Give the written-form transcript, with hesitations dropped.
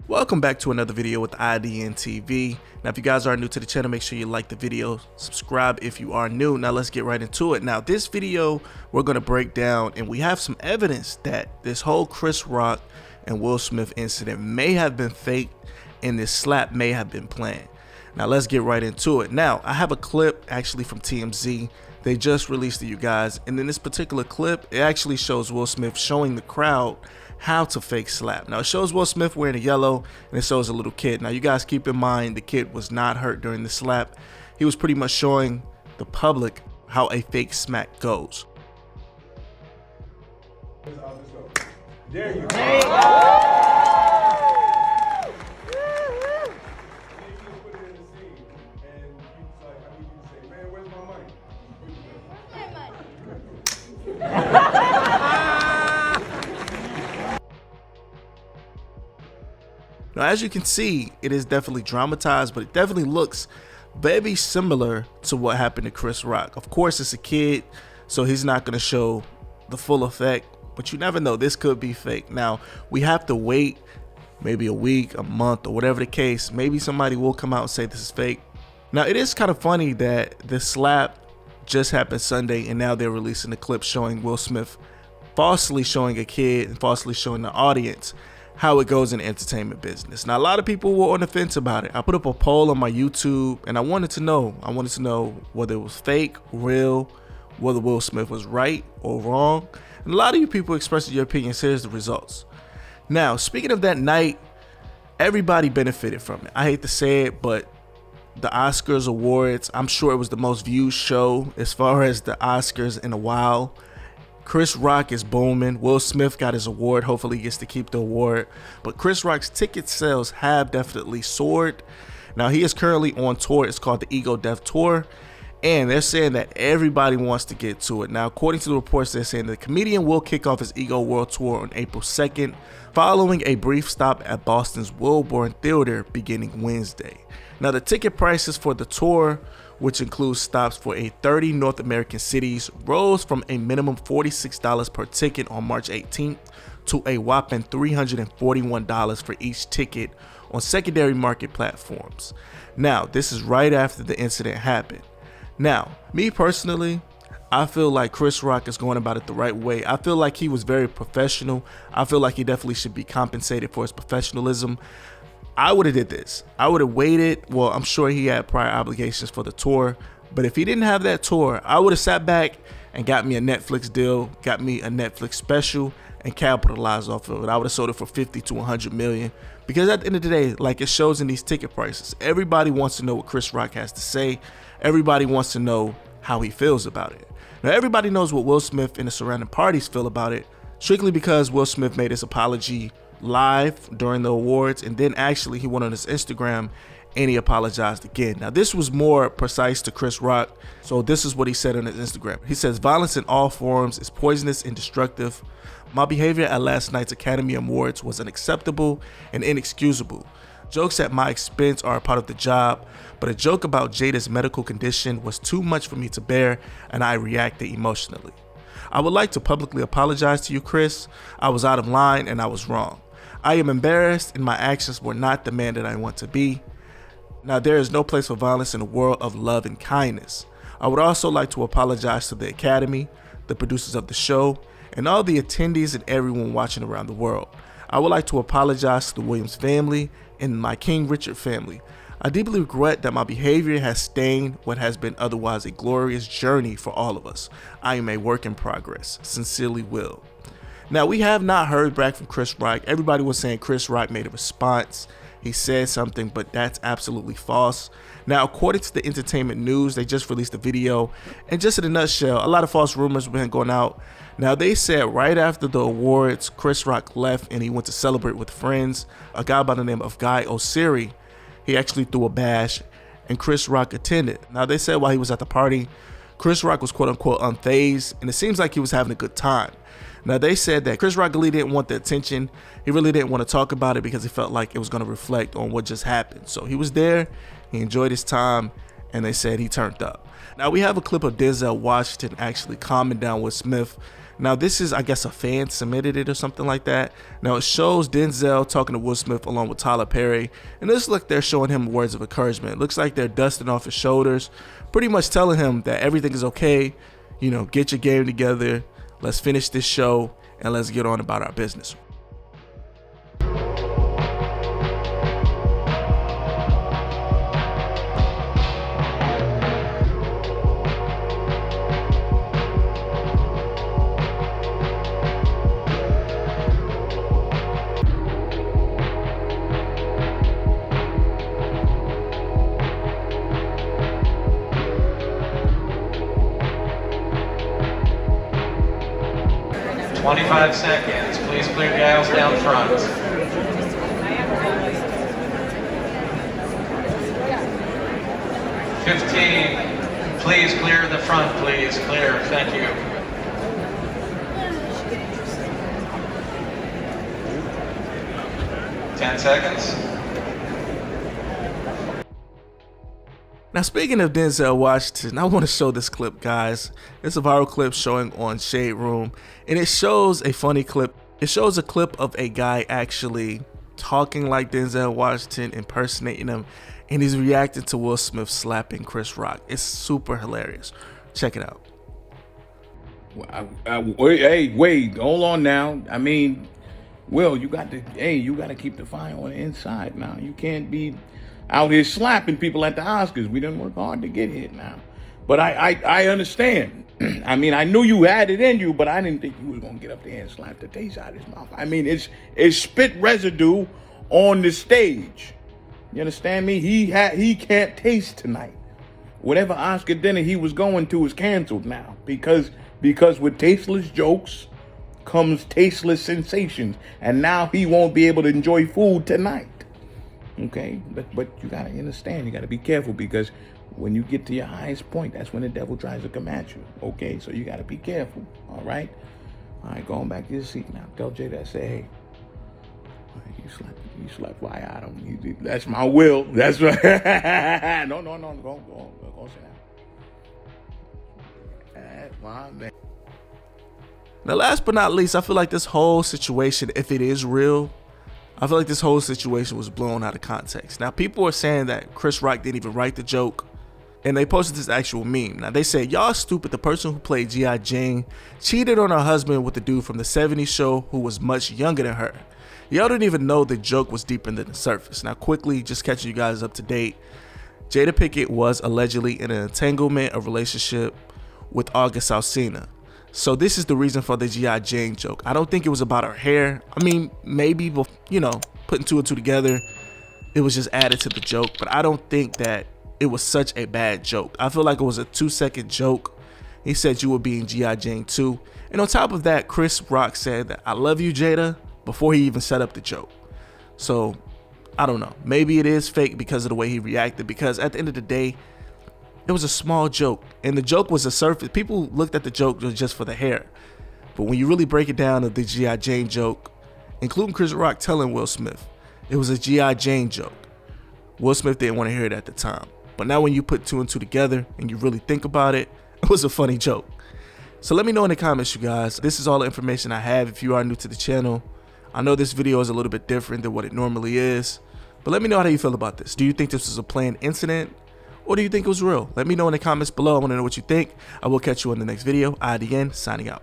Welcome back to another video with IDN TV. Now, if you guys are new to the channel, make sure you like the video, subscribe if you are new. Now, let's get right into it. Now, this video, we're going to break down, and we have some evidence that this whole Chris Rock and Will Smith incident may have been fake, and this slap may have been planned. Now, let's get right into it. Now, I have a clip actually from TMZ. They just released it, you guys, and in this particular clip, it actually shows Will Smith showing the crowd how to fake slap. Now, it shows Will Smith wearing a yellow, and it shows a little kid. Now, you guys keep in mind the kid was not hurt during the slap. He was pretty much showing the public how a fake smack goes. There you go. Now, as you can see, it is definitely dramatized, but it definitely looks very similar to what happened to Chris Rock. Of course, it's a kid, so he's not going to show the full effect, but you never know. This could be fake. Now, we have to wait maybe a week, a month, or whatever the case. Maybe somebody will come out and say this is fake. Now, it is kind of funny that the slap just happened Sunday, and now they're releasing the clip showing Will Smith falsely showing a kid and falsely showing the audience how it goes in the entertainment business. Now, a lot of people were on the fence about it. I put up a poll on my YouTube, and I wanted to know whether it was fake, real, whether Will Smith was right or wrong. And a lot of you people expressed your opinions. Here's the results. Now, speaking of that night, everybody benefited from it. I hate to say it, but the Oscars awards, I'm sure it was the most viewed show as far as the Oscars in a while. Chris Rock is booming. Will Smith got his award. Hopefully he gets to keep the award. But Chris Rock's ticket sales have definitely soared. Now, he is currently on tour. It's called the Ego Death Tour. And they're saying that everybody wants to get to it. Now, according to the reports, they're saying the comedian will kick off his Ego World Tour on April 2nd, following a brief stop at Boston's Wilburn Theater beginning Wednesday. Now, the ticket prices for the tour, which includes stops for 30 North American cities, rose from a minimum $46 per ticket on March 18th to a whopping $341 for each ticket on secondary market platforms. Now, this is right after the incident happened. Now, me personally, I feel like Chris Rock is going about it the right way. I feel like he was very professional. I feel like he definitely should be compensated for his professionalism. I would have did this. I would have waited. Well, I'm sure he had prior obligations for the tour, but if he didn't have that tour, I would have sat back and got me a Netflix deal, got me a Netflix special, and capitalized off of it. I would have sold it for 50 to 100 million, because at the end of the day, like it shows in these ticket prices, everybody wants to know what Chris Rock has to say. Everybody wants to know how he feels about it. Now, everybody knows what Will Smith and the surrounding parties feel about it, strictly because Will Smith made his apology live during the awards, and then actually he went on his Instagram and he apologized again. Now, this was more precise to Chris Rock, so this is what he said on his Instagram. He says, "Violence in all forms is poisonous and destructive. My behavior at last night's Academy Awards was unacceptable and inexcusable. Jokes at my expense are a part of the job, but a joke about Jada's medical condition was too much for me to bear, and I reacted emotionally. I would like to publicly apologize to you, Chris. I was out of line and I was wrong. I am embarrassed and my actions were not the man that I want to be. Now, there is no place for violence in a world of love and kindness. I would also like to apologize to the Academy, the producers of the show, and all the attendees and everyone watching around the world. I would like to apologize to the Williams family and my King Richard family. I deeply regret that my behavior has stained what has been otherwise a glorious journey for all of us. I am a work in progress. Sincerely, Will." Now, we have not heard back from Chris Rock. Everybody was saying Chris Rock made a response. He said something, but that's absolutely false. Now, according to the Entertainment News, they just released a video, and just in a nutshell, a lot of false rumors have been going out. Now, they said right after the awards, Chris Rock left and he went to celebrate with friends. A guy by the name of Guy Osiri, he actually threw a bash, and Chris Rock attended. Now, they said while he was at the party, Chris Rock was quote unquote unfazed, and it seems like he was having a good time. Now, they said that Chris Rock really didn't want the attention. He really didn't want to talk about it because he felt like it was going to reflect on what just happened. So he was there, he enjoyed his time, and they said he turned up. Now we have a clip of Denzel Washington actually calming down Will Smith. Now this is, I guess, a fan submitted it or something like that. Now it shows Denzel talking to Will Smith along with Tyler Perry, and it looks like they're showing him words of encouragement. It looks like they're dusting off his shoulders, pretty much telling him that everything is okay. You know, get your game together, let's finish this show, and let's get on about our business. 25 seconds. Please clear the aisles down front. 15. Please clear the front, please. Clear. Thank you. Ten seconds. Now, speaking of Denzel Washington, I want to show this clip, guys. It's a viral clip showing on Shade Room, and it shows a funny clip. It shows a clip of a guy actually talking like Denzel Washington, impersonating him, and he's reacting to Will Smith slapping Chris Rock. It's super hilarious. Check it out. Hey, wait, hold on now. I mean, Will, you got to keep the fire on the inside now. You can't be out here slapping people at the Oscars. We didn't work hard to get here now. But I understand. I mean, I knew you had it in you, but I didn't think you was gonna get up there and slap the taste out of his mouth. I mean, it's spit residue on the stage. You understand me? He can't taste tonight. Whatever Oscar dinner he was going to is canceled now because with tasteless jokes comes tasteless sensations, and now he won't be able to enjoy food tonight. Okay, but you gotta understand, you gotta be careful, because when you get to your highest point, that's when the devil tries to come at you. Okay, so you gotta be careful. All right, going back to your seat now. Tell Jay that, say, hey, you slept why I don't. That's my will. That's right. No, go sit down. That's my man. Now, last but not least, I feel like this whole situation, if it is real, I feel like this whole situation was blown out of context. Now, people are saying that Chris Rock didn't even write the joke, and they posted this actual meme. Now, they said, y'all stupid, the person who played G.I. Jane cheated on her husband with the dude from the 70s show who was much younger than her. Y'all didn't even know the joke was deeper than the surface. Now, quickly, just catching you guys up to date, Jada Pinkett was allegedly in an entanglement, a relationship with August Alsina. So this is the reason for the G.I. Jane joke. I don't think it was about her hair. I mean, maybe, you know, putting two and two together, it was just added to the joke. But I don't think that it was such a bad joke. I feel like it was a 2-second joke. He said you were being G.I. Jane too. And on top of that, Chris Rock said that I love you, Jada, before he even set up the joke. So I don't know. Maybe it is fake because of the way he reacted, because at the end of the day, it was a small joke, and the joke was a surface. People looked at the joke just for the hair. But when you really break it down to the G.I. Jane joke, including Chris Rock telling Will Smith, it was a G.I. Jane joke. Will Smith didn't want to hear it at the time. But now when you put two and two together and you really think about it, it was a funny joke. So let me know in the comments, you guys. This is all the information I have if you are new to the channel. I know this video is a little bit different than what it normally is, but let me know how you feel about this. Do you think this was a planned incident, or do you think it was real? Let me know in the comments below. I want to know what you think. I will catch you in the next video. IDN signing out.